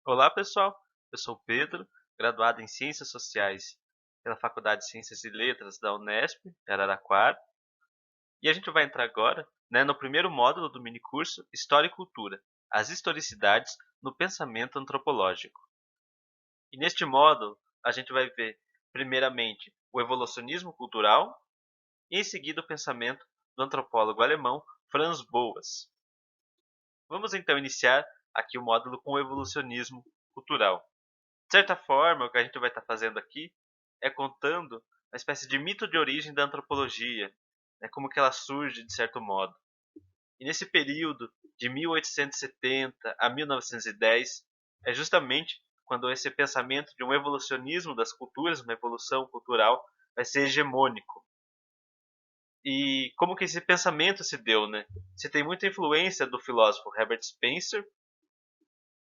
Olá, pessoal. Eu sou o Pedro, graduado em Ciências Sociais pela Faculdade de Ciências e Letras da Unesp, em Araraquara. E a gente vai entrar agora, no primeiro módulo do minicurso História e Cultura, as historicidades no pensamento antropológico. E neste módulo, a gente vai ver, primeiramente, o evolucionismo cultural e, em seguida, o pensamento do antropólogo alemão Franz Boas. Vamos então iniciar aqui o módulo com o evolucionismo cultural. De certa forma, o que a gente vai estar fazendo aqui é contando uma espécie de mito de origem da antropologia, como que ela surge de certo modo. E nesse período de 1870 a 1910 é justamente quando esse pensamento de um evolucionismo das culturas, uma evolução cultural, vai ser hegemônico. E como que esse pensamento se deu, né? Você tem muita influência do filósofo Herbert Spencer,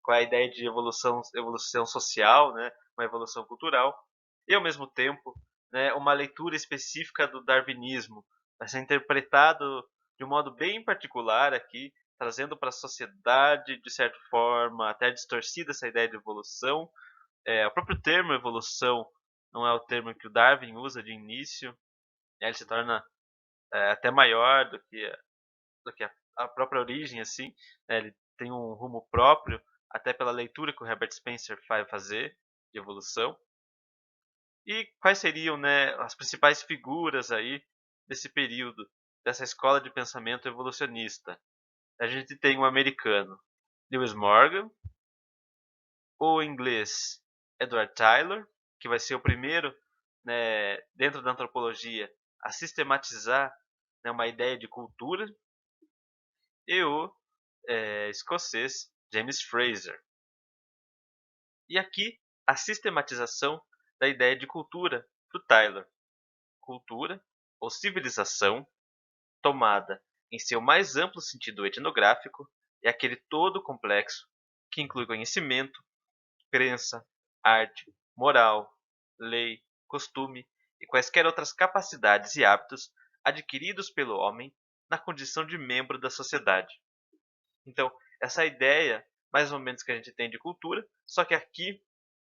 com a ideia de evolução social, né? Uma evolução cultural, e ao mesmo tempo, uma leitura específica do darwinismo, vai ser interpretado de um modo bem particular aqui, trazendo para a sociedade, de certa forma, até distorcida essa ideia de evolução. O próprio termo evolução não é o termo que o Darwin usa de início, ele se torna até maior do que a própria origem, assim, ele tem um rumo próprio, até pela leitura que o Herbert Spencer vai fazer de evolução. E quais seriam, as principais figuras aí desse período, dessa escola de pensamento evolucionista? A gente tem o americano Lewis Morgan, o inglês Edward Tylor, que vai ser o primeiro, dentro da antropologia, a sistematizar, uma ideia de cultura, e o escocês James Fraser. E aqui a sistematização da ideia de cultura do Tylor. Cultura ou civilização tomada em seu mais amplo sentido etnográfico é aquele todo complexo que inclui conhecimento, crença, arte, moral, lei, costume e quaisquer outras capacidades e hábitos adquiridos pelo homem na condição de membro da sociedade. Então, essa ideia, mais ou menos, que a gente tem de cultura, só que aqui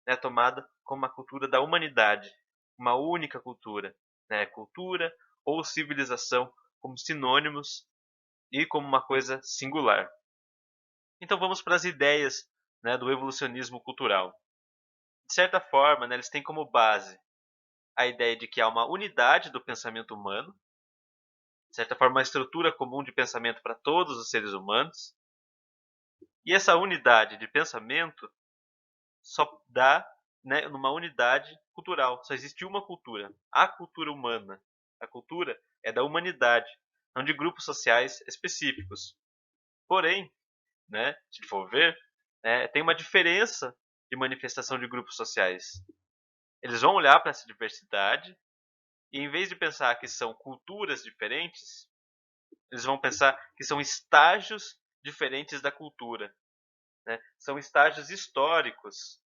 é tomada como uma cultura da humanidade, uma única cultura, cultura ou civilização como sinônimos e como uma coisa singular. Então vamos para as ideias, do evolucionismo cultural. De certa forma, eles têm como base a ideia de que há uma unidade do pensamento humano, de certa forma, uma estrutura comum de pensamento para todos os seres humanos, e essa unidade de pensamento só dá, numa unidade cultural. Só existe uma cultura, a cultura humana. A cultura é da humanidade, não de grupos sociais específicos. Porém, se for ver, tem uma diferença de manifestação de grupos sociais. Eles vão olhar para essa diversidade e, em vez de pensar que são culturas diferentes, eles vão pensar que são estágios diferentes da cultura. São estágios históricos,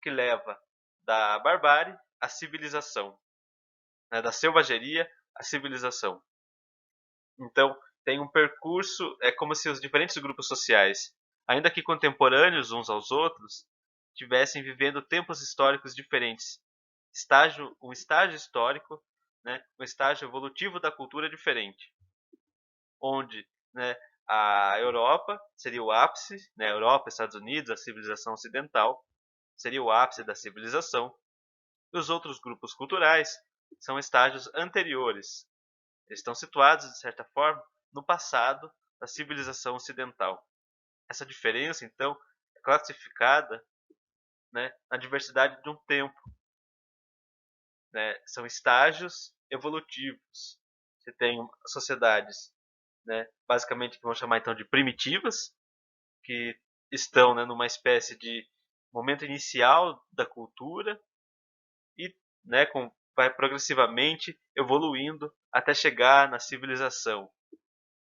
que leva da barbárie à civilização, da selvageria à civilização. Então, tem um percurso, é como se os diferentes grupos sociais, ainda que contemporâneos uns aos outros, tivessem vivendo tempos históricos diferentes. Um estágio histórico, um estágio evolutivo da cultura diferente, onde, a Europa seria o ápice, a Europa, Estados Unidos, a civilização ocidental, seria o ápice da civilização, e os outros grupos culturais são estágios anteriores. Eles estão situados, de certa forma, no passado da civilização ocidental. Essa diferença, então, é classificada, na diversidade de um tempo. São estágios evolutivos. Você tem sociedades, basicamente, que vão chamar então de primitivas, que estão, numa espécie de momento inicial da cultura e, vai progressivamente evoluindo até chegar na civilização.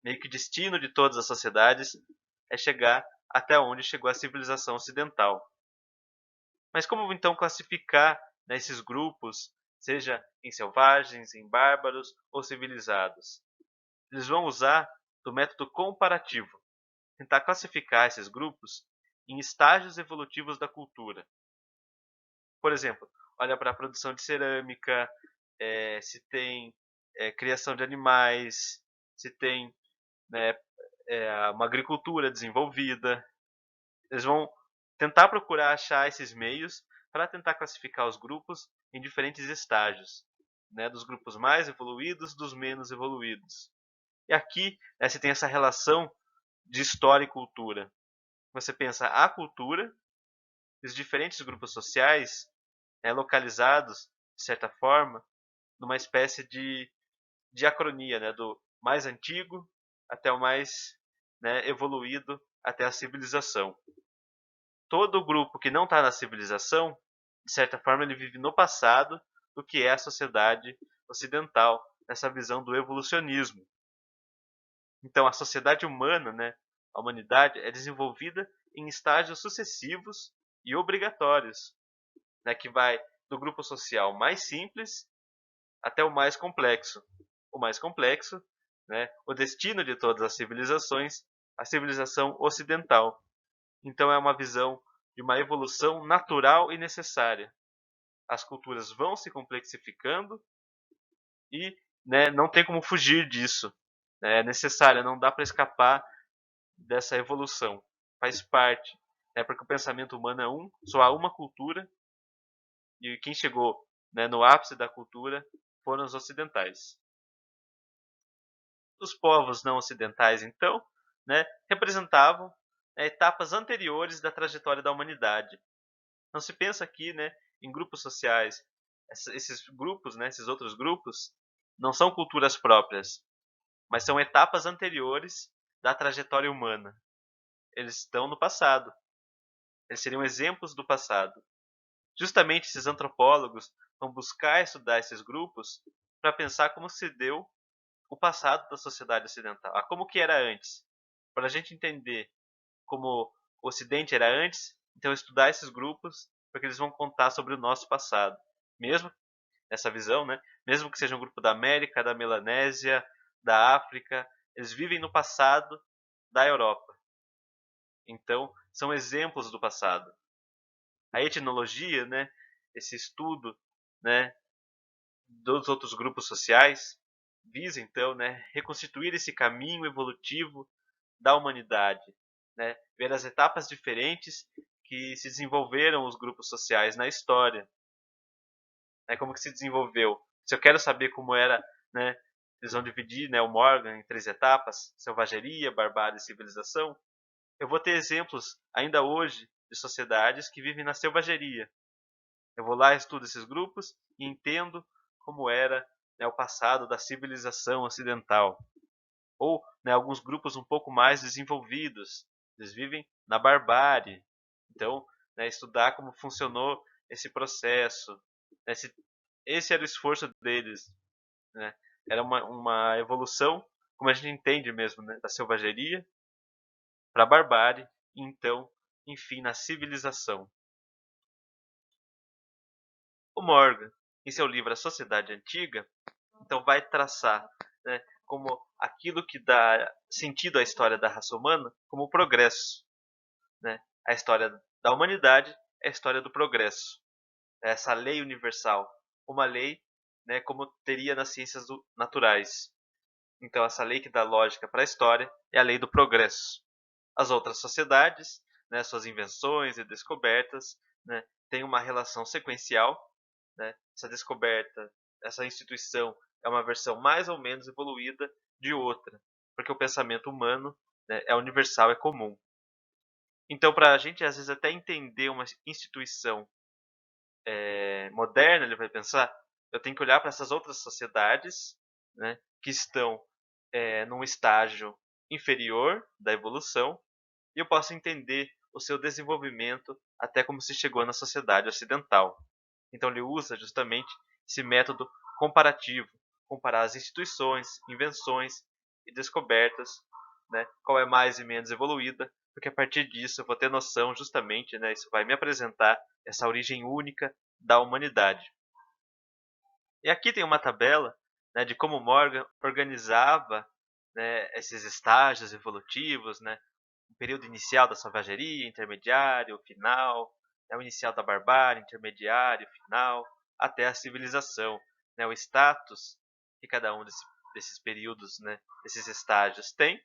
Meio que o destino de todas as sociedades é chegar até onde chegou a civilização ocidental. Mas como então classificar, esses grupos, seja em selvagens, em bárbaros ou civilizados? Eles vão usar do método comparativo, tentar classificar esses grupos em estágios evolutivos da cultura. Por exemplo, olha para a produção de cerâmica, se tem criação de animais, se tem, né, uma agricultura desenvolvida. Eles vão tentar procurar achar esses meios para tentar classificar os grupos em diferentes estágios, né, dos grupos mais evoluídos, dos menos evoluídos. E aqui, né, você tem essa relação de história e cultura. Você pensa a cultura, os diferentes grupos sociais, localizados, de certa forma, numa espécie de diacronia, né, do mais antigo até o mais, né, evoluído, até a civilização. Todo grupo que não está na civilização, de certa forma, ele vive no passado do que é a sociedade ocidental, nessa visão do evolucionismo. Então, a sociedade humana, né, a humanidade, é desenvolvida em estágios sucessivos e obrigatórios, né, que vai do grupo social mais simples até o mais complexo. O mais complexo, né, o destino de todas as civilizações, a civilização ocidental. Então, é uma visão de uma evolução natural e necessária. As culturas vão se complexificando e, né, não tem como fugir disso. É necessário, não dá para escapar dessa evolução. Faz parte. Porque o pensamento humano é só há uma cultura, e quem chegou, né, no ápice da cultura foram os ocidentais. Os povos não ocidentais, então, né, representavam, etapas anteriores da trajetória da humanidade. Não se pensa aqui, né, em grupos sociais. Esses grupos, né, esses outros grupos, não são culturas próprias, mas são etapas anteriores da trajetória humana. Eles estão no passado. Eles seriam exemplos do passado. Justamente esses antropólogos vão buscar estudar esses grupos para pensar como se deu o passado da sociedade ocidental, como que era antes. Para a gente entender como o Ocidente era antes, então estudar esses grupos, porque eles vão contar sobre o nosso passado. Mesmo essa visão, né? Mesmo que seja um grupo da América, da Melanésia, da África, eles vivem no passado da Europa. Então, são exemplos do passado. A etnologia, né, esse estudo, né, dos outros grupos sociais, visa então, né, reconstituir esse caminho evolutivo da humanidade, né, ver as etapas diferentes que se desenvolveram os grupos sociais na história, né, como que se desenvolveu. Se eu quero saber como era, né, eles vão dividir, né, o Morgan em 3 etapas: selvageria, barbárie e civilização. Eu vou ter exemplos ainda hoje de sociedades que vivem na selvageria. Eu vou lá, estudo esses grupos e entendo como era, né, o passado da civilização ocidental. Ou, né, alguns grupos um pouco mais desenvolvidos, eles vivem na barbárie. Então, né, estudar como funcionou esse processo. Esse era o esforço deles. Né? Era uma evolução, como a gente entende mesmo, né, da selvageria para a barbárie e então, enfim, na civilização. O Morgan, em seu livro A Sociedade Antiga, então vai traçar, né, como aquilo que dá sentido à história da raça humana como o progresso. Né? A história da humanidade é a história do progresso. É essa lei universal. Uma lei, né, como teria nas ciências naturais. Então, essa lei que dá lógica para a história é a lei do progresso. As outras sociedades, né, suas invenções e descobertas, né, têm uma relação sequencial. Né? Essa descoberta, essa instituição é uma versão mais ou menos evoluída de outra, porque o pensamento humano, né, é universal, é comum. Então, para a gente, às vezes, até entender uma instituição moderna, ele vai pensar, eu tenho que olhar para essas outras sociedades, né, que estão num estágio inferior da evolução, e eu posso entender o seu desenvolvimento até como se chegou na sociedade ocidental. Então ele usa justamente esse método comparativo, comparar as instituições, invenções e descobertas, né, qual é mais e menos evoluída, porque a partir disso eu vou ter noção justamente, né, isso vai me apresentar essa origem única da humanidade. E aqui tem uma tabela, né, de como Morgan organizava, né, esses estágios evolutivos, né, período inicial da selvageria, intermediário, final, né, o inicial da barbárie, intermediário, final, até a civilização, né, o status que cada um desses períodos, né, desses estágios tem,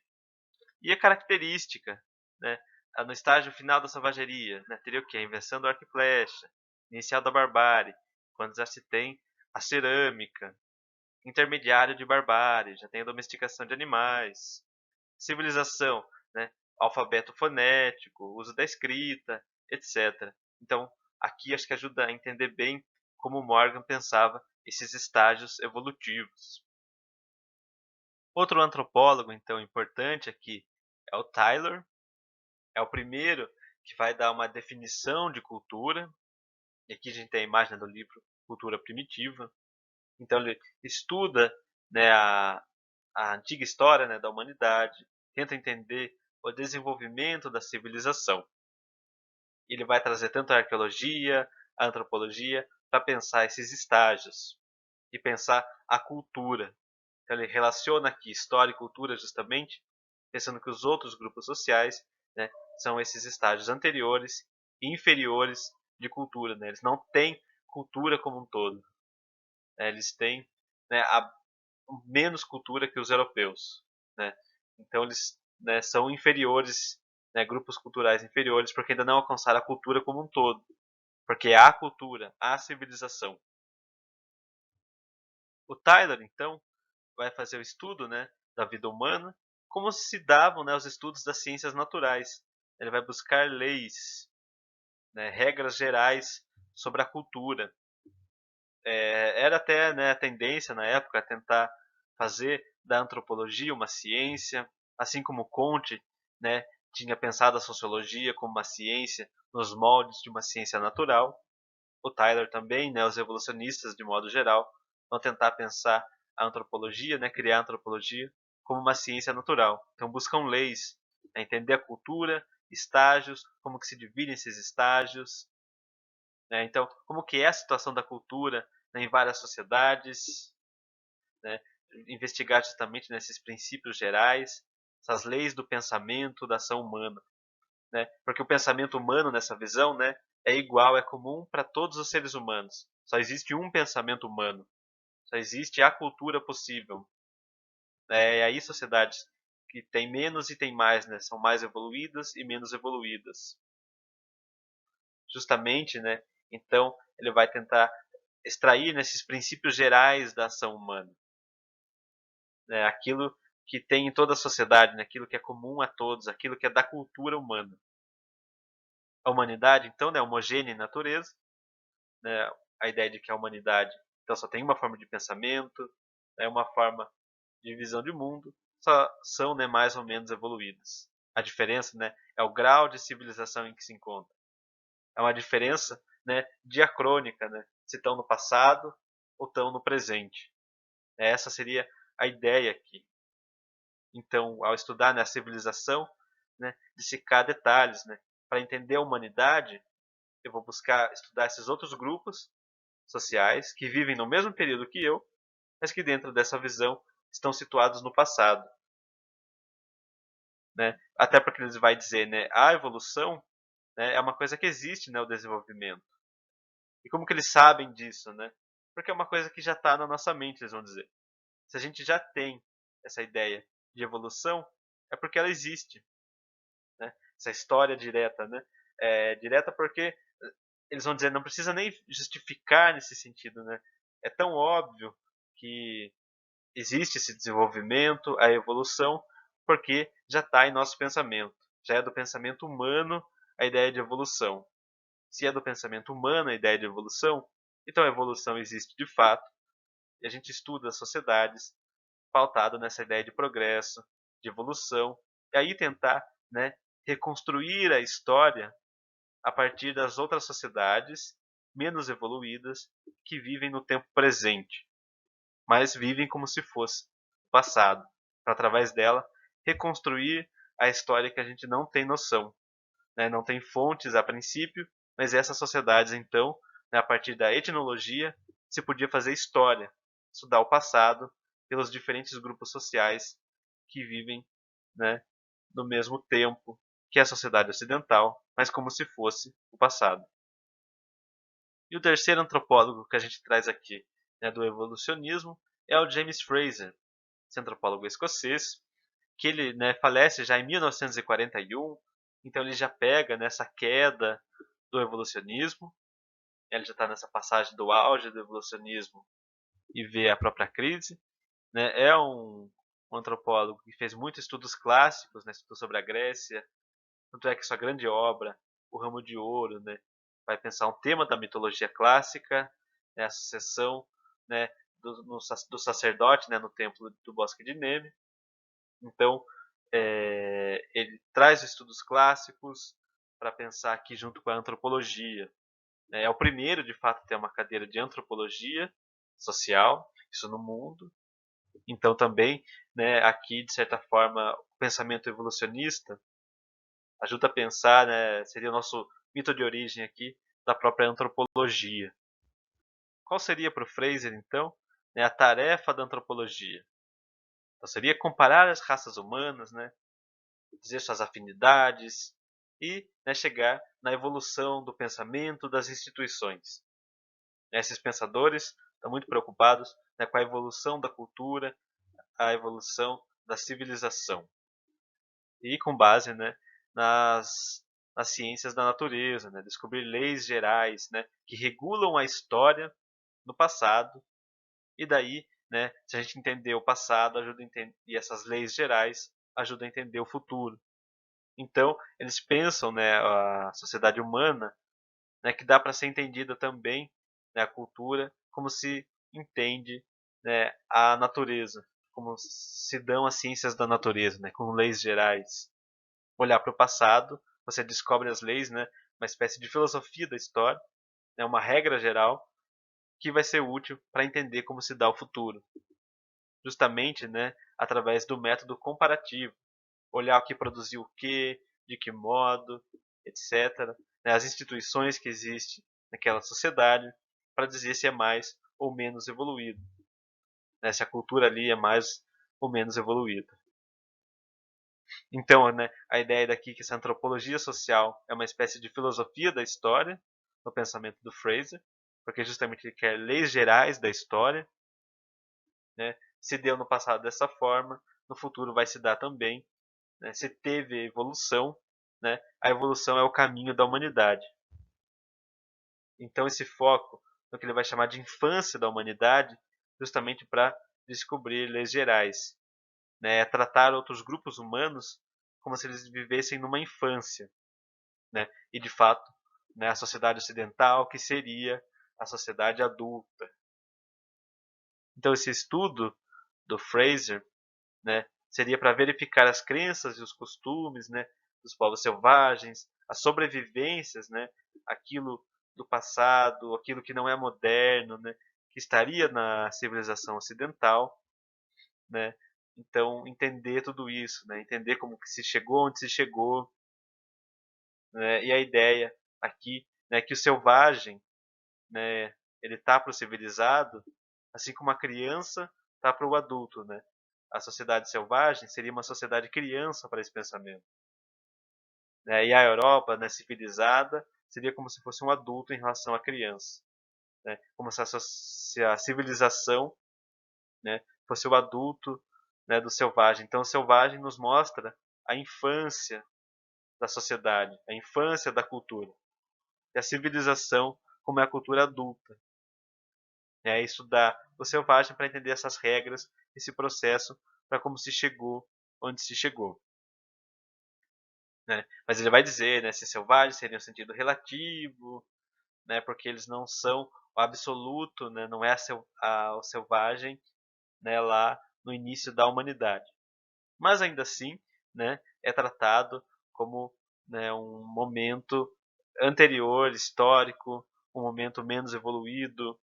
e a característica, né, no estágio final da selvageria, né, teria o quê? A invenção do arco e flecha, inicial da barbárie, quando já se tem a cerâmica, intermediário de barbárie, já tem a domesticação de animais, civilização, né, alfabeto fonético, uso da escrita, etc. Então, aqui acho que ajuda a entender bem como Morgan pensava esses estágios evolutivos. Outro antropólogo, então, importante aqui é o Taylor. É o primeiro que vai dar uma definição de cultura. E aqui a gente tem a imagem do livro Cultura Primitiva. Então, ele estuda, né, a antiga história, né, da humanidade, tenta entender o desenvolvimento da civilização. Ele vai trazer tanto a arqueologia, a antropologia, para pensar esses estágios e pensar a cultura. Então, ele relaciona aqui história e cultura justamente, pensando que os outros grupos sociais, né, são esses estágios anteriores e inferiores de cultura. Né? Eles não têm cultura como um todo. Né? Eles têm, né, menos cultura que os europeus. Né? Então eles, né, são inferiores, né, grupos culturais inferiores, porque ainda não alcançaram a cultura como um todo. Porque há cultura, há civilização. O Tyler, então, vai fazer o estudo, né, da vida humana, como se davam, né, os estudos das ciências naturais. Ele vai buscar leis, né, regras gerais sobre a cultura. Era até, né, a tendência na época tentar fazer da antropologia uma ciência, assim como Comte, né, tinha pensado a sociologia como uma ciência nos moldes de uma ciência natural. O Tyler também, né, os evolucionistas de modo geral, vão tentar pensar a antropologia, né, criar a antropologia como uma ciência natural. Então buscam leis, né, entender a cultura, estágios, como que se dividem esses estágios, né, então como que é a situação da cultura, né, em várias sociedades, né, investigar justamente nesses princípios gerais, essas leis do pensamento, da ação humana, né, porque o pensamento humano nessa visão, né, é igual, é comum para todos os seres humanos. Só existe um pensamento humano, só existe a cultura possível. E aí sociedades que têm menos e têm mais, né, são mais evoluídas e menos evoluídas. Justamente, né, então ele vai tentar extrair nesses princípios gerais da ação humana, né, aquilo que tem em toda a sociedade, né, aquilo que é comum a todos, aquilo que é da cultura humana. A humanidade, então, né, é homogênea em natureza, né, a ideia de que a humanidade então só tem uma forma de pensamento, né, uma forma de visão de mundo, só são, né, mais ou menos evoluídas. A diferença, né, é o grau de civilização em que se encontra. É uma diferença, né, diacrônica, né, se estão no passado ou estão no presente. Essa seria a ideia aqui. Então, ao estudar, né, a civilização, né, dissecar detalhes, né, para entender a humanidade, eu vou buscar estudar esses outros grupos sociais que vivem no mesmo período que eu, mas que dentro dessa visão estão situados no passado. Né? Até porque eles vai dizer, né, a evolução, né, é uma coisa que existe, né, o desenvolvimento. E como que eles sabem disso, né? Porque é uma coisa que já está na nossa mente, eles vão dizer. Se a gente já tem essa ideia de evolução, é porque ela existe. Né? Essa história direta, né? É direta porque eles vão dizer, não precisa nem justificar nesse sentido, né? É tão óbvio que existe esse desenvolvimento, a evolução, porque já está em nosso pensamento. Já é do pensamento humano a ideia de evolução. Se é do pensamento humano a ideia de evolução, então a evolução existe de fato, e a gente estuda as sociedades pautado nessa ideia de progresso, de evolução, e aí tentar, né, reconstruir a história a partir das outras sociedades menos evoluídas que vivem no tempo presente, mas vivem como se fosse o passado, para através dela reconstruir a história que a gente não tem noção, né? Não tem fontes a princípio, mas essas sociedades então, né, a partir da etnologia, se podia fazer história, estudar o passado pelos diferentes grupos sociais que vivem, né, no mesmo tempo que é a sociedade ocidental, mas como se fosse o passado. E o terceiro antropólogo que a gente traz aqui, né, do evolucionismo, é o James Frazer, esse antropólogo escocês, que ele, né, falece já em 1941, então ele já pega nessa queda do evolucionismo, ele já está nessa passagem do auge do evolucionismo e vê a própria crise, né? É um antropólogo que fez muitos estudos clássicos, né? Estudou sobre a Grécia, tanto é que sua grande obra, O Ramo de Ouro, né? Vai pensar um tema da mitologia clássica, né? A sucessão, né? Do sacerdote, né? No templo do Bosque de Neme. Então, ele traz estudos clássicos para pensar aqui junto com a antropologia. É o primeiro, de fato, a ter uma cadeira de antropologia social, isso no mundo. Então, também, né, aqui, de certa forma, o pensamento evolucionista ajuda a pensar, né, seria o nosso mito de origem aqui da própria antropologia. Qual seria para o Fraser, então, né, a tarefa da antropologia? Então, seria comparar as raças humanas, né, dizer suas afinidades e, né, chegar na evolução do pensamento das instituições. Esses pensadores estão muito preocupados, né, com a evolução da cultura, a evolução da civilização. E com base, né, nas ciências da natureza, né, descobrir leis gerais, né, que regulam a história no passado. E daí, né, se a gente entender o passado, ajuda a entender, e essas leis gerais ajudam a entender o futuro. Então, eles pensam, né, a sociedade humana, né, que dá para ser entendida também, né, a cultura, como se entende, né, a natureza, como se dão as ciências da natureza, né, com leis gerais. Olhar para o passado, você descobre as leis, né, uma espécie de filosofia da história, né, uma regra geral que vai ser útil para entender como se dá o futuro. Justamente, né, através do método comparativo. Olhar o que produziu o quê, de que modo, etc. Né, as instituições que existem naquela sociedade, para dizer se é mais ou menos evoluído. Né, se a cultura ali é mais ou menos evoluída. Então, né, a ideia daqui é que essa antropologia social é uma espécie de filosofia da história, no pensamento do Fraser, porque justamente ele quer leis gerais da história, né? Se deu no passado dessa forma, no futuro vai se dar também, né? Se teve evolução, né? A evolução é o caminho da humanidade. Então esse foco no que ele vai chamar de infância da humanidade, justamente para descobrir leis gerais, né? É tratar outros grupos humanos como se eles vivessem numa infância, né? E de fato, né, a sociedade ocidental que seria a sociedade adulta. Então esse estudo do Fraser, né, seria para verificar as crenças e os costumes, né, dos povos selvagens, as sobrevivências, né, aquilo do passado, aquilo que não é moderno, né, que estaria na civilização ocidental, né? Então entender tudo isso, né, entender como que se chegou onde se chegou, né, e a ideia aqui, né, que o selvagem, né, ele tá para o civilizado, assim como a criança tá para o adulto, né? A sociedade selvagem seria uma sociedade criança para esse pensamento, né? E a Europa, né, civilizada, seria como se fosse um adulto em relação à criança, né? Como se a civilização, né, fosse o adulto, né, do selvagem. Então, o selvagem nos mostra a infância da sociedade, a infância da cultura, e a civilização como é a cultura adulta. É estudar o selvagem para entender essas regras, esse processo, para como se chegou onde se chegou. Né? Mas ele vai dizer, né, se selvagens seria um sentido relativo, né, porque eles não são o absoluto, né, não é o selvagem, né, lá no início da humanidade. Mas ainda assim, né, é tratado como, né, um momento anterior, histórico, um momento menos evoluído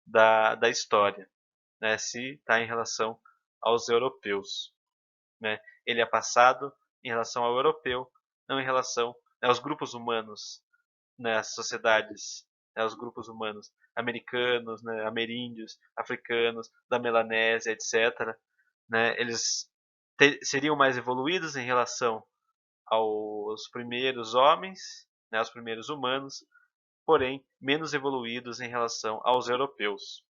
da história, né, se está em relação aos europeus. Né? Ele é passado em relação ao europeu, não em relação, né, aos grupos humanos, né, às sociedades, né, aos grupos humanos americanos, né, ameríndios, africanos, da Melanésia, etc. Né, eles seriam mais evoluídos em relação aos primeiros homens, né, aos primeiros humanos, porém menos evoluídos em relação aos europeus.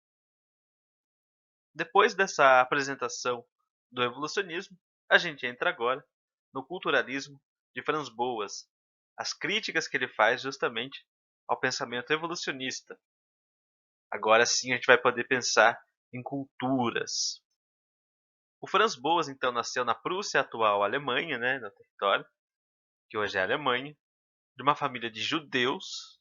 Depois dessa apresentação do evolucionismo, a gente entra agora no culturalismo de Franz Boas, as críticas que ele faz justamente ao pensamento evolucionista. Agora sim a gente vai poder pensar em culturas. O Franz Boas, então, nasceu na Prússia, atual Alemanha, né, no território, que hoje é a Alemanha, de uma família de judeus.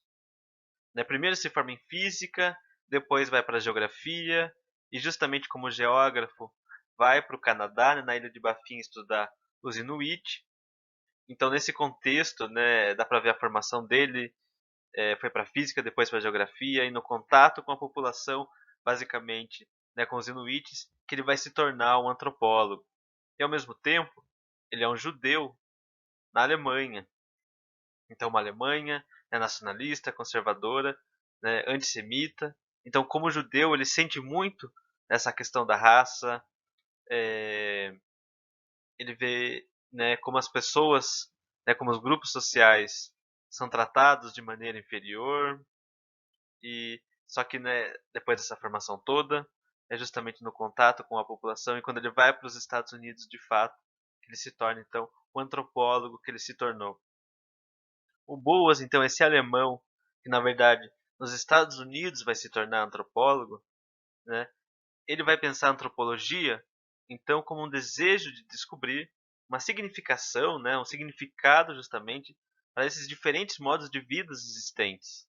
Né, primeiro se forma em física, depois vai para a geografia, e justamente como geógrafo vai para o Canadá, né, na ilha de Baffin, estudar os Inuit. Então, nesse contexto, né, dá para ver a formação dele. Foi para física, depois para geografia, e no contato com a população, basicamente, né, com os Inuits, que ele vai se tornar um antropólogo. E ao mesmo tempo, ele é um judeu na Alemanha. Então, uma Alemanha, né, nacionalista, conservadora, né, antissemita. Então, como judeu, ele sente muito essa questão da raça. Ele vê, né, como as pessoas, né, como os grupos sociais são tratados de maneira inferior. E só que, né, depois dessa formação toda, é justamente no contato com a população e quando ele vai para os Estados Unidos de fato, que ele se torna então o antropólogo que ele se tornou. O Boas, então, esse alemão que na verdade nos Estados Unidos vai se tornar antropólogo, né? Ele vai pensar a antropologia então como um desejo de descobrir uma significação, né, um significado justamente para esses diferentes modos de vida existentes.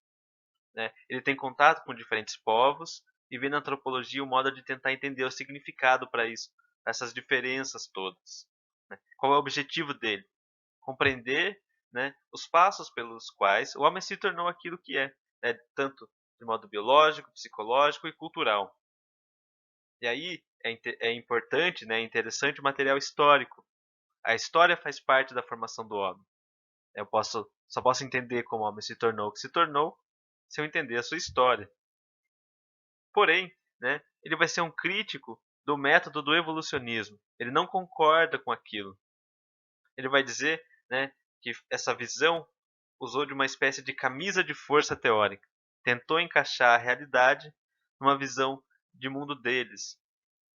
Né? Ele tem contato com diferentes povos e vê na antropologia o modo de tentar entender o significado para isso, essas diferenças todas. Né? Qual é o objetivo dele? Compreender, né, os passos pelos quais o homem se tornou aquilo que é, né, tanto de modo biológico, psicológico e cultural. E aí é importante, né, é interessante o material histórico. A história faz parte da formação do homem. Só posso entender como o homem se tornou o que se tornou se eu entender a sua história. Porém, né, ele vai ser um crítico do método do evolucionismo. Ele não concorda com aquilo. Ele vai dizer, né, que essa visão usou de uma espécie de camisa de força teórica. Tentou encaixar a realidade numa visão de mundo deles.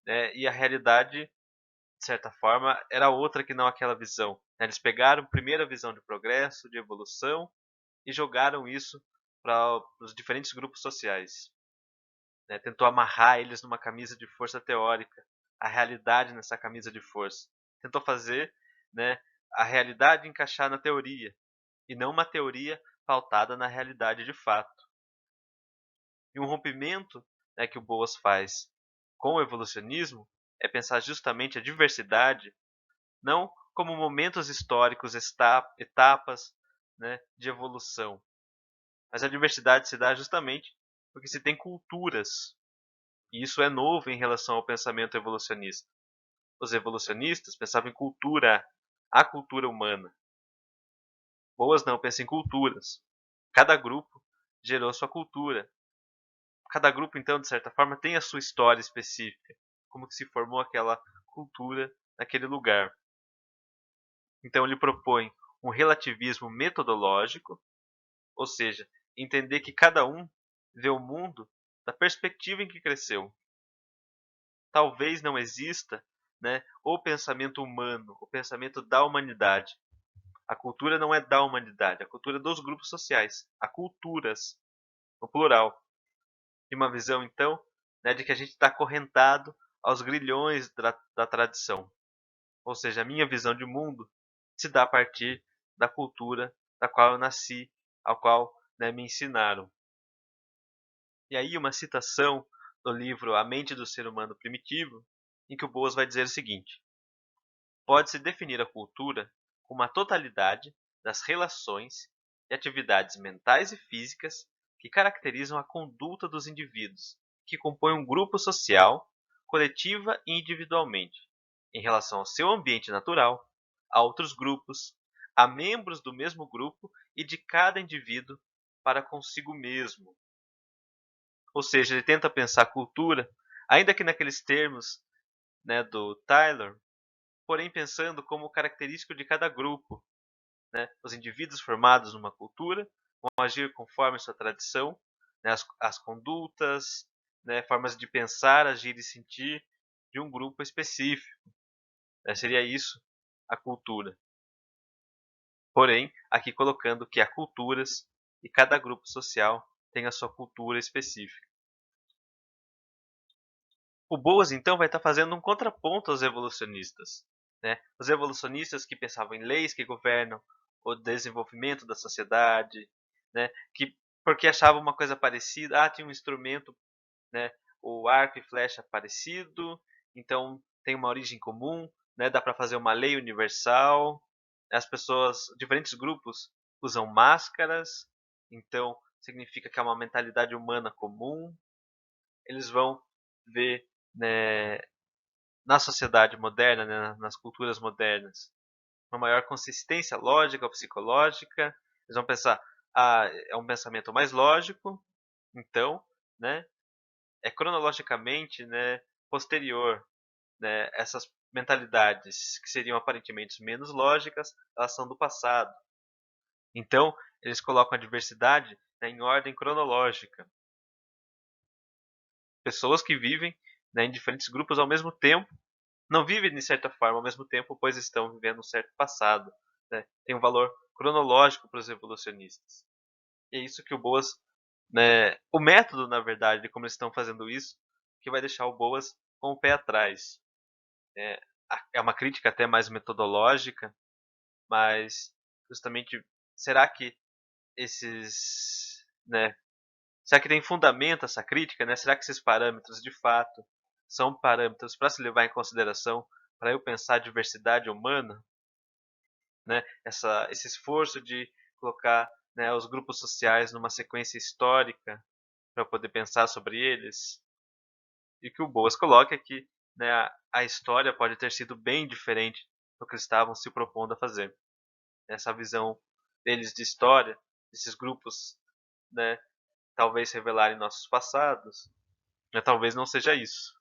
Né, e a realidade, de certa forma, era outra que não aquela visão. Eles pegaram primeiro a visão de progresso, de evolução, e jogaram isso para os diferentes grupos sociais. Né, tentou amarrar eles numa camisa de força teórica, a realidade nessa camisa de força. Tentou fazer, né, a realidade encaixar na teoria, e não uma teoria pautada na realidade de fato. E um rompimento, né, que o Boas faz com o evolucionismo é pensar justamente a diversidade não como momentos históricos, etapas, né, de evolução, mas a diversidade se dá justamente porque se tem culturas. E isso é novo em relação ao pensamento evolucionista. Os evolucionistas pensavam em cultura, a cultura humana. Boas não, pensam em culturas. Cada grupo gerou sua cultura. Cada grupo, então, de certa forma, tem a sua história específica. Como que se formou aquela cultura naquele lugar. Então ele propõe um relativismo metodológico, ou seja, entender que cada um vê o mundo da perspectiva em que cresceu. Talvez não exista, né, o pensamento humano, o pensamento da humanidade. A cultura não é da humanidade, a cultura é dos grupos sociais. Há culturas, no plural. E uma visão, então, né, de que a gente está acorrentado aos grilhões da tradição. Ou seja, a minha visão de mundo se dá a partir da cultura da qual eu nasci, ao qual, né, me ensinaram. E aí uma citação do livro A Mente do Ser Humano Primitivo, em que o Boas vai dizer o seguinte: pode-se definir a cultura como a totalidade das relações e atividades mentais e físicas que caracterizam a conduta dos indivíduos, que compõem um grupo social, coletiva e individualmente, em relação ao seu ambiente natural, a outros grupos, a membros do mesmo grupo e de cada indivíduo para consigo mesmo. Ou seja, ele tenta pensar a cultura, ainda que naqueles termos, né, do Taylor, porém pensando como característico de cada grupo. né? Os indivíduos formados numa cultura vão agir conforme sua tradição, né? As condutas, né? Formas de pensar, agir e sentir de um grupo específico. Seria isso a cultura. Porém, aqui colocando que há culturas e cada grupo social tem a sua cultura específica. O Boas, então, vai estar fazendo um contraponto aos evolucionistas, né? Os evolucionistas que pensavam em leis que governam o desenvolvimento da sociedade, né? Que, porque achavam uma coisa parecida, tinha um instrumento, né? O arco e flecha parecido, então tem uma origem comum, né? Dá para fazer uma lei universal. As pessoas, diferentes grupos, usam máscaras, então significa que é uma mentalidade humana comum. Eles vão ver, né, na sociedade moderna, né, nas culturas modernas, uma maior consistência lógica ou psicológica. Eles vão pensar, é um pensamento mais lógico, então, né, é cronologicamente, né, posterior, né, essas mentalidades que seriam aparentemente menos lógicas, elas são do passado. Então, eles colocam a diversidade, né, em ordem cronológica. Pessoas que vivem, né, em diferentes grupos ao mesmo tempo não vivem de certa forma ao mesmo tempo, pois estão vivendo um certo passado, né? Tem um valor cronológico para os evolucionistas. E é isso que o Boas, né, o método, na verdade, de como eles estão fazendo isso, que vai deixar o Boas com o pé atrás. É, é uma crítica até mais metodológica, mas justamente, será que esses, né, será que tem fundamento essa crítica, né? Será que esses parâmetros, de fato, são parâmetros para se levar em consideração para eu pensar a diversidade humana, né? Esse esforço de colocar, né, os grupos sociais numa sequência histórica para poder pensar sobre eles. E que o Boas coloca é que, né, a história pode ter sido bem diferente do que eles estavam se propondo a fazer. Essa visão deles de história, desses grupos, né, talvez revelarem nossos passados, mas talvez não seja isso.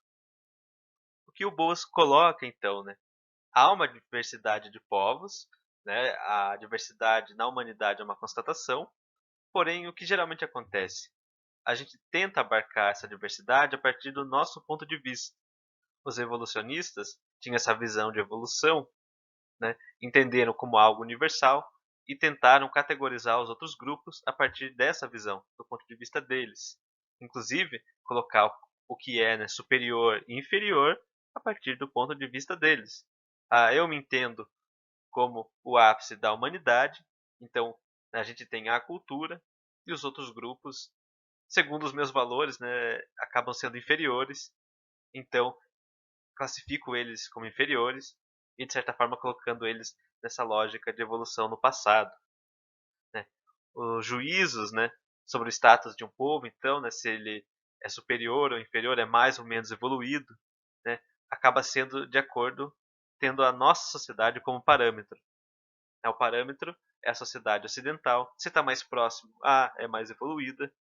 O que o Boas coloca, então, né? Há uma diversidade de povos, né? A diversidade na humanidade é uma constatação, porém, o que geralmente acontece? A gente tenta abarcar essa diversidade a partir do nosso ponto de vista. Os evolucionistas tinham essa visão de evolução, né? Entenderam como algo universal e tentaram categorizar os outros grupos a partir dessa visão, do ponto de vista deles. Inclusive, colocar o que é, né, superior e inferior a partir do ponto de vista deles. Eu me entendo como o ápice da humanidade, então a gente tem a cultura e os outros grupos, segundo os meus valores, né, acabam sendo inferiores, então classifico eles como inferiores e, de certa forma, colocando eles nessa lógica de evolução no passado, né? Os juízos, né, sobre o status de um povo, então, né, se ele é superior ou inferior, é mais ou menos evoluído, né, acaba sendo de acordo, tendo a nossa sociedade como parâmetro. O parâmetro é a sociedade ocidental. Se está mais próximo, é mais evoluída.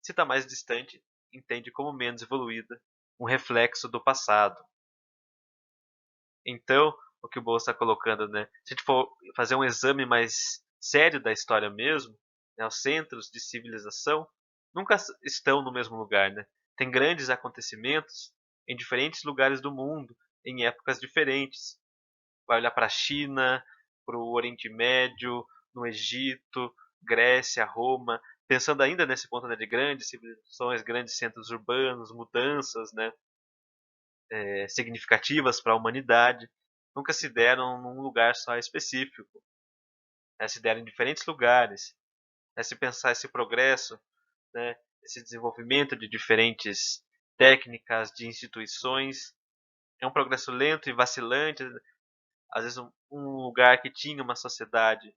Se está mais distante, entende como menos evoluída, um reflexo do passado. Então, o que o Bolsa está colocando, né? Se a gente for fazer um exame mais sério da história mesmo, né, os centros de civilização nunca estão no mesmo lugar, né? Tem grandes acontecimentos em diferentes lugares do mundo, em épocas diferentes. Vai olhar para a China, para o Oriente Médio, no Egito, Grécia, Roma, pensando ainda nesse ponto, né, de grandes civilizações, grandes centros urbanos, mudanças, né, significativas para a humanidade, nunca se deram num lugar só específico, né, se deram em diferentes lugares. Se pensar esse progresso, né, esse desenvolvimento de diferentes técnicas, de instituições, é um progresso lento e vacilante. Às vezes um lugar que tinha uma sociedade,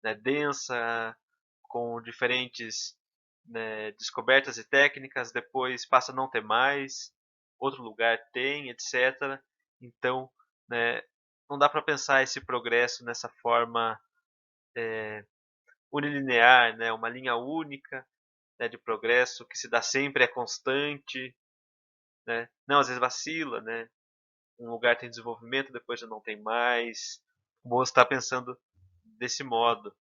né, densa, com diferentes, né, descobertas e técnicas, depois passa a não ter mais, outro lugar tem, etc. Então, né, não dá para pensar esse progresso nessa forma unilinear, né, uma linha única, né, de progresso que se dá sempre, é constante, né? Não, às vezes vacila, né? Um lugar tem desenvolvimento, depois já não tem mais. O moço está pensando desse modo.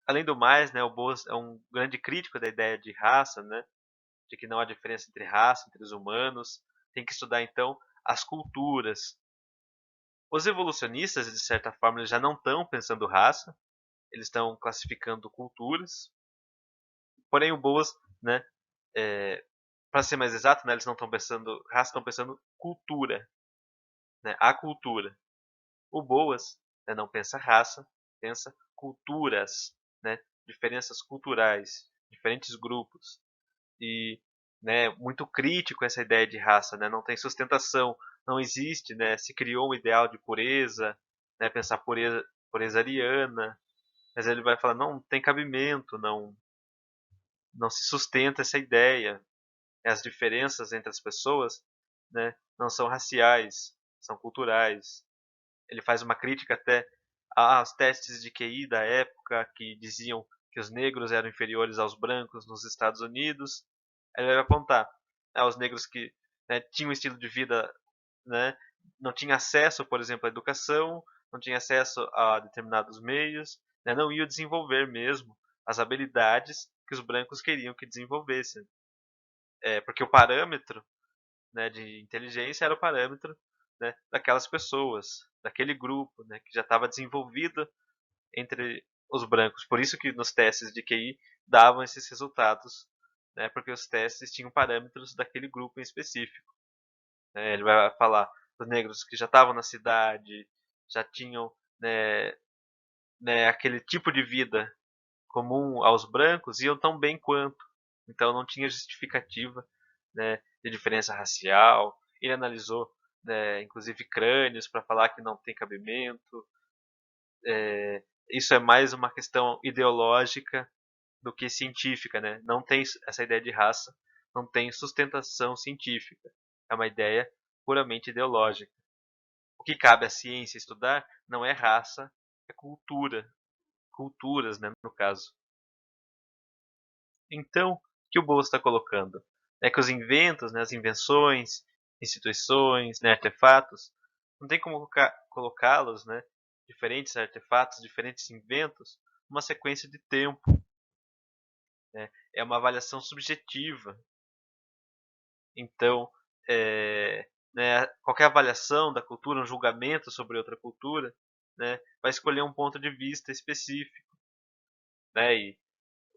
Além do mais, né, o Boas é um grande crítico da ideia de raça, né, de que não há diferença entre raça, entre os humanos. Tem que estudar, então, as culturas. Os evolucionistas, de certa forma, eles já não estão pensando raça, eles estão classificando culturas. Porém, o Boas, né, para ser mais exato, né, eles não estão pensando raça, estão pensando cultura, né, a cultura. O Boas, né, não pensa raça, pensa culturas, né, diferenças culturais, diferentes grupos. E, né, muito crítico essa ideia de raça, né, não tem sustentação, não existe, né, se criou um ideal de pureza, né, pensar pureza ariana, mas ele vai falar não tem cabimento, não se sustenta essa ideia. As diferenças entre as pessoas, né, não são raciais, são culturais. Ele faz uma crítica até aos testes de QI da época que diziam que os negros eram inferiores aos brancos nos Estados Unidos. Ele vai apontar, né, os negros que, né, tinham um estilo de vida, né, não tinham acesso, por exemplo, à educação, não tinham acesso a determinados meios, né, não iam desenvolver mesmo as habilidades que os brancos queriam que desenvolvessem. Porque o parâmetro, né, de inteligência era o parâmetro, né, daquelas pessoas, daquele grupo, né, que já estava desenvolvido entre os brancos. Por isso que nos testes de QI davam esses resultados, né, porque os testes tinham parâmetros daquele grupo em específico. Ele vai falar dos negros que já estavam na cidade, já tinham, né, aquele tipo de vida comum aos brancos, iam tão bem quanto. Então não tinha justificativa, né, de diferença racial. Ele analisou, né, inclusive crânios para falar que não tem cabimento. Isso é mais uma questão ideológica do que científica, né? Não tem essa ideia de raça, não tem sustentação científica. É uma ideia puramente ideológica. O que cabe à ciência estudar não é raça, é cultura, culturas, né, no caso. Então, o que o Boas está colocando é que os inventos, né, as invenções, instituições, né, artefatos, não tem como colocá-los, né, diferentes artefatos, diferentes inventos, numa sequência de tempo. Né? É uma avaliação subjetiva. Então, né, qualquer avaliação da cultura, um julgamento sobre outra cultura, né, vai escolher um ponto de vista específico. Né, e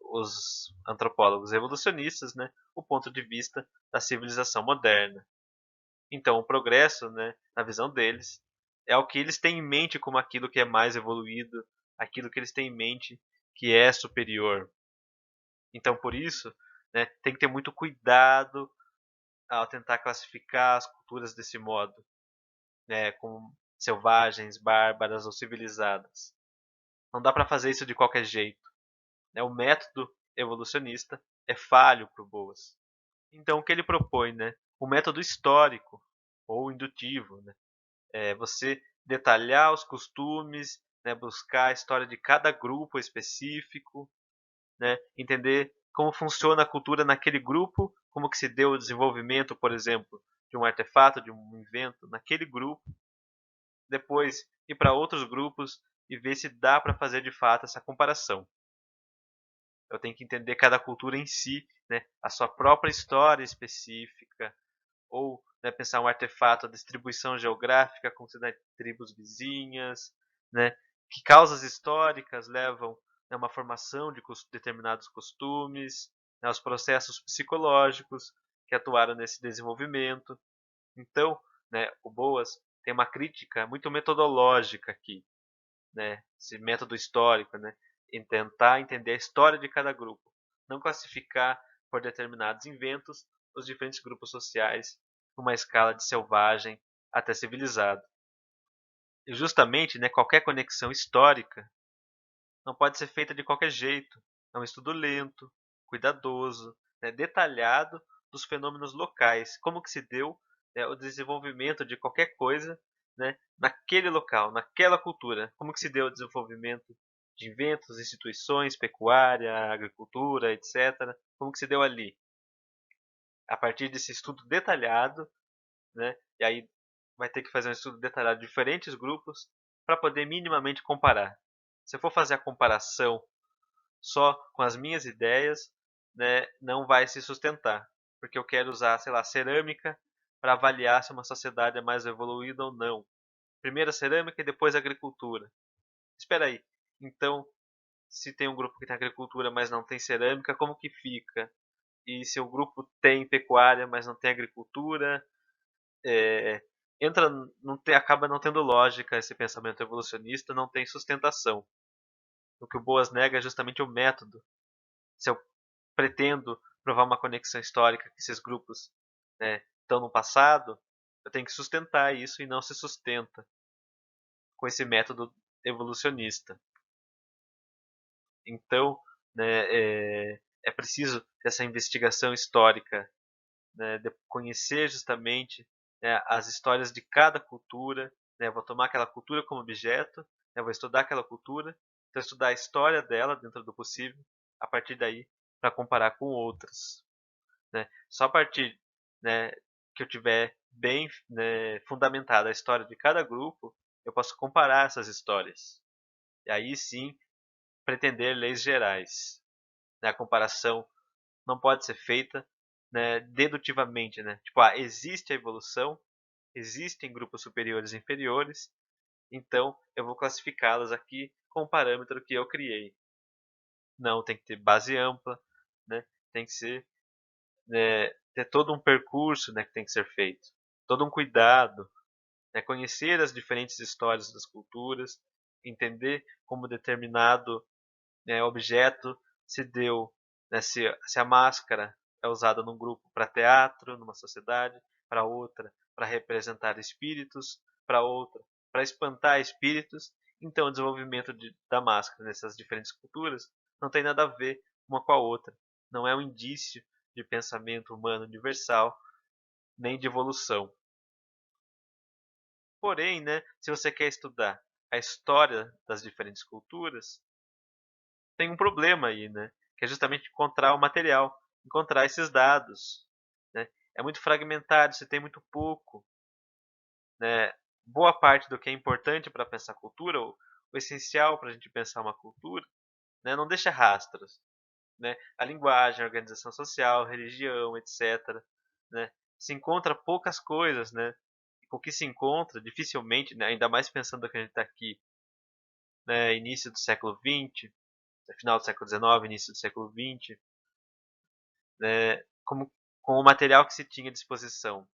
os antropólogos evolucionistas, né, o ponto de vista da civilização moderna. Então, o progresso, né, na visão deles, é o que eles têm em mente como aquilo que é mais evoluído, aquilo que eles têm em mente que é superior. Então, por isso, né, tem que ter muito cuidado ao tentar classificar as culturas desse modo, né, como selvagens, bárbaras ou civilizadas. Não dá para fazer isso de qualquer jeito. Né? O método evolucionista é falho para o Boas. Então, o que ele propõe, né? O método histórico ou indutivo, né? É você detalhar os costumes, né? Buscar a história de cada grupo específico, né? Entender como funciona a cultura naquele grupo, como que se deu o desenvolvimento, por exemplo, de um artefato, de um invento naquele grupo, depois ir para outros grupos e ver se dá para fazer de fato essa comparação. Eu tenho que entender cada cultura em si, né? A sua própria história específica, ou, né, pensar um artefato, a distribuição geográfica como se das tribos vizinhas, né? Que causas históricas levam a uma formação de determinados costumes, né, os processos psicológicos que atuaram nesse desenvolvimento. Então, né, o Boas tem uma crítica muito metodológica aqui, né, esse método histórico, né, em tentar entender a história de cada grupo, não classificar por determinados inventos os diferentes grupos sociais numa escala de selvagem até civilizado. E justamente, né, qualquer conexão histórica não pode ser feita de qualquer jeito. É um estudo lento, cuidadoso, né, detalhado dos fenômenos locais, como que se deu, né, o desenvolvimento de qualquer coisa, né, naquele local, naquela cultura, como que se deu o desenvolvimento de inventos, instituições, pecuária, agricultura, etc. Como que se deu ali. A partir desse estudo detalhado, né, e aí vai ter que fazer um estudo detalhado de diferentes grupos, para poder minimamente comparar. Se eu for fazer a comparação só com as minhas ideias, né, não vai se sustentar, porque eu quero usar, sei lá, cerâmica para avaliar se uma sociedade é mais evoluída ou não. Primeiro a cerâmica e depois a agricultura. Espera aí, então, se tem um grupo que tem agricultura, mas não tem cerâmica, como que fica? E se o grupo tem pecuária, mas não tem agricultura, é, entra, não tem, acaba não tendo lógica esse pensamento evolucionista, não tem sustentação. O que o Boas nega é justamente o método. Se eu pretendo provar uma conexão histórica que esses grupos, né, estão no passado, eu tenho que sustentar isso e não se sustenta com esse método evolucionista. Então, né, é preciso essa investigação histórica, né, de conhecer justamente, né, as histórias de cada cultura. Né, vou tomar aquela cultura como objeto, né, vou estudar aquela cultura, então estudar a história dela dentro do possível, a partir daí para comparar com outras. Né? Só a partir, né, que eu tiver bem, né, fundamentada a história de cada grupo, eu posso comparar essas histórias. E aí sim pretender leis gerais. Né? A comparação não pode ser feita, né, dedutivamente, né? Tipo, existe a evolução, existem grupos superiores e inferiores, então eu vou classificá-las aqui com o parâmetro que eu criei. Não, tem que ter base ampla, né? Tem que ser, né, ter todo um percurso, né, que tem que ser feito, todo um cuidado, né, conhecer as diferentes histórias das culturas, entender como determinado, né, objeto se deu, né, se a máscara é usada num grupo para teatro, numa sociedade, para outra para representar espíritos, para outra para espantar espíritos. Então, o desenvolvimento da máscara nessas diferentes culturas não tem nada a ver uma com a outra. Não é um indício de pensamento humano universal, nem de evolução. Porém, né, se você quer estudar a história das diferentes culturas, tem um problema aí, né? Que é justamente encontrar o material, encontrar esses dados. Né? É muito fragmentado, você tem muito pouco. Né? Boa parte do que é importante para pensar cultura, o essencial para a gente pensar uma cultura, né, não deixa rastros. Né? A linguagem, a organização social, religião, etc. Né? Se encontra poucas coisas, né? O que se encontra, dificilmente, né, ainda mais pensando que a gente está aqui, né, início do século XX, final do século XIX, início do século XX, né, como, com o material que se tinha à disposição.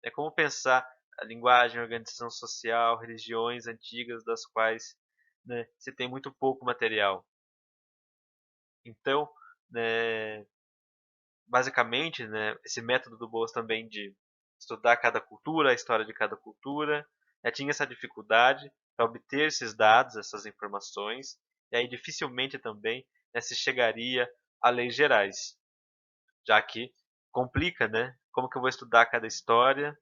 É como pensar a linguagem, a organização social, religiões antigas das quais, né, se tem muito pouco material. Então, né, basicamente, né, esse método do Boas também de estudar cada cultura, a história de cada cultura, tinha essa dificuldade para obter esses dados, essas informações, e aí dificilmente também, né, se chegaria a leis gerais, já que complica, né? Como que eu vou estudar cada história,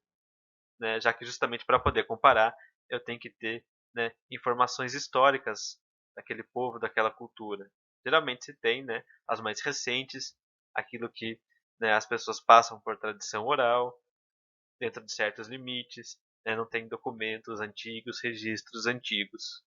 né? Já que justamente para poder comparar, eu tenho que ter, né, informações históricas daquele povo, daquela cultura. Geralmente se tem, né, as mais recentes, aquilo que, né, as pessoas passam por tradição oral, dentro de certos limites, né, não tem documentos antigos, registros antigos.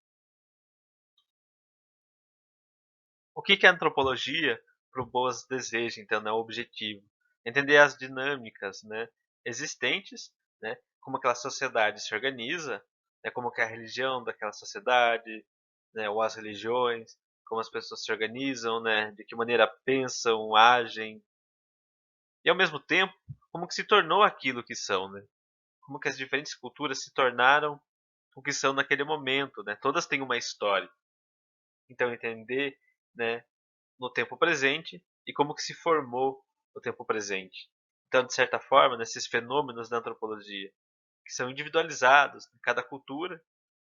O que que a antropologia para o Boas deseja, então, é o objetivo? Entender as dinâmicas, né, existentes, né, como aquela sociedade se organiza, né, como que é a religião daquela sociedade, né, ou as religiões, como as pessoas se organizam, né, de que maneira pensam, agem, e ao mesmo tempo, como que se tornou aquilo que são, né? Como que as diferentes culturas se tornaram o que são naquele momento, né? Todas têm uma história. Então entender, né, no tempo presente e como que se formou o tempo presente. Então, de certa forma, nesses fenômenos da antropologia, que são individualizados, cada cultura,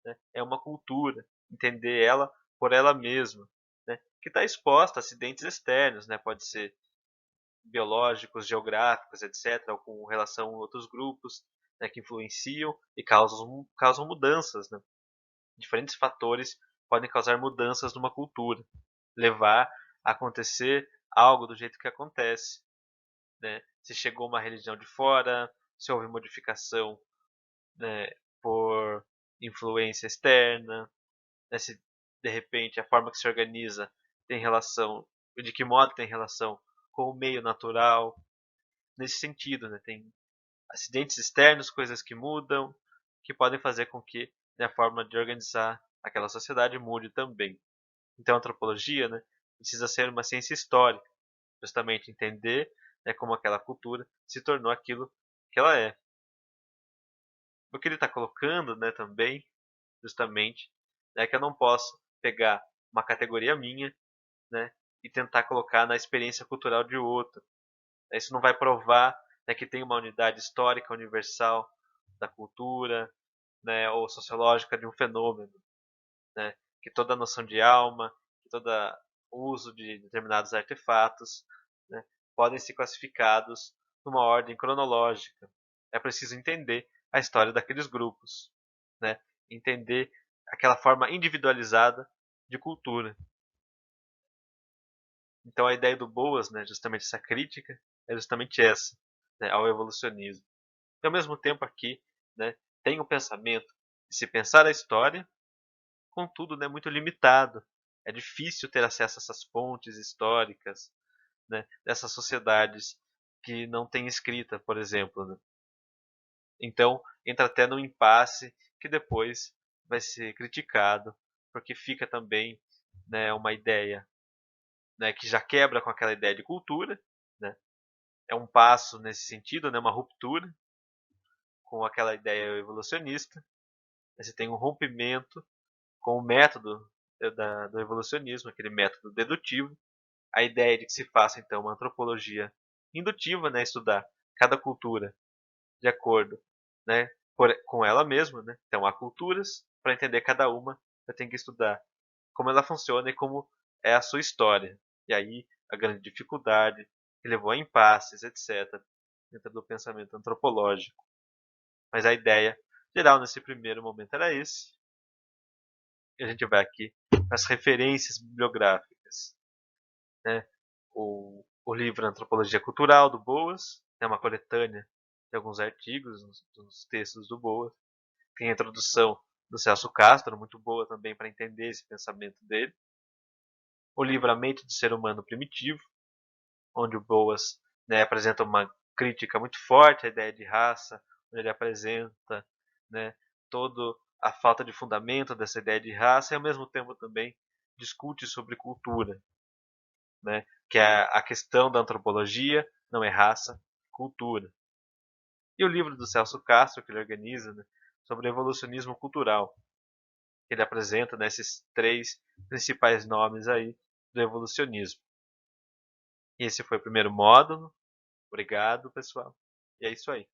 né, é uma cultura, entender ela por ela mesma, né, que está exposta a acidentes externos, né, pode ser biológicos, geográficos, etc., ou com relação a outros grupos, né, que influenciam e causam mudanças. Né? Diferentes fatores podem causar mudanças numa cultura, levar a acontecer algo do jeito que acontece. Né? Se chegou uma religião de fora, se houve modificação, né, por influência externa, né, se de repente a forma que se organiza tem relação, de que modo tem relação com o meio natural, nesse sentido, né, tem acidentes externos, coisas que mudam, que podem fazer com que, né, a forma de organizar aquela sociedade mude também. Então a antropologia, né, precisa ser uma ciência histórica, justamente entender, né, como aquela cultura se tornou aquilo que ela é. O que ele está colocando, né, também, justamente, é que eu não posso pegar uma categoria minha, né, e tentar colocar na experiência cultural de outro. Isso não vai provar, né, que tem uma unidade histórica universal da cultura, né, ou sociológica de um fenômeno, né, que toda noção de alma, que todo uso de determinados artefatos, né, podem ser classificados numa ordem cronológica. É preciso entender a história daqueles grupos, né, entender aquela forma individualizada de cultura. Então a ideia do Boas, né, justamente essa crítica, é justamente essa, né, ao evolucionismo. E ao mesmo tempo aqui, né, tem um pensamento de se pensar a história, contudo, né, muito limitado. É difícil ter acesso a essas fontes históricas, né, dessas sociedades que não têm escrita, por exemplo. Né? Então entra até num impasse que depois vai ser criticado, porque fica também, né, uma ideia, né, que já quebra com aquela ideia de cultura, né? É um passo nesse sentido, né, uma ruptura com aquela ideia evolucionista. Você tem um rompimento com o método do evolucionismo, aquele método dedutivo, a ideia de que se faça então uma antropologia indutiva, né, estudar cada cultura de acordo, né, com ela mesma, né? Então há culturas, para entender cada uma, eu tenho que estudar como ela funciona e como é a sua história. E aí a grande dificuldade que levou a impasses, etc, dentro do pensamento antropológico. Mas a ideia geral nesse primeiro momento era esse. E a gente vai aqui para as referências bibliográficas, né? O livro Antropologia Cultural, do Boas, é uma coletânea de alguns artigos nos textos do Boas. Tem a introdução do Celso Castro, muito boa também para entender esse pensamento dele. O livro A Mente do Ser Humano Primitivo, onde o Boas, né, apresenta uma crítica muito forte à ideia de raça, onde ele apresenta, né, toda a falta de fundamento dessa ideia de raça e ao mesmo tempo também discute sobre cultura, né, que é a questão da antropologia não é raça, é cultura. E o livro do Celso Castro, que ele organiza, né, sobre evolucionismo cultural, que ele apresenta, né, esses três principais nomes aí do evolucionismo. E esse foi o primeiro módulo. Obrigado, pessoal. E é isso aí.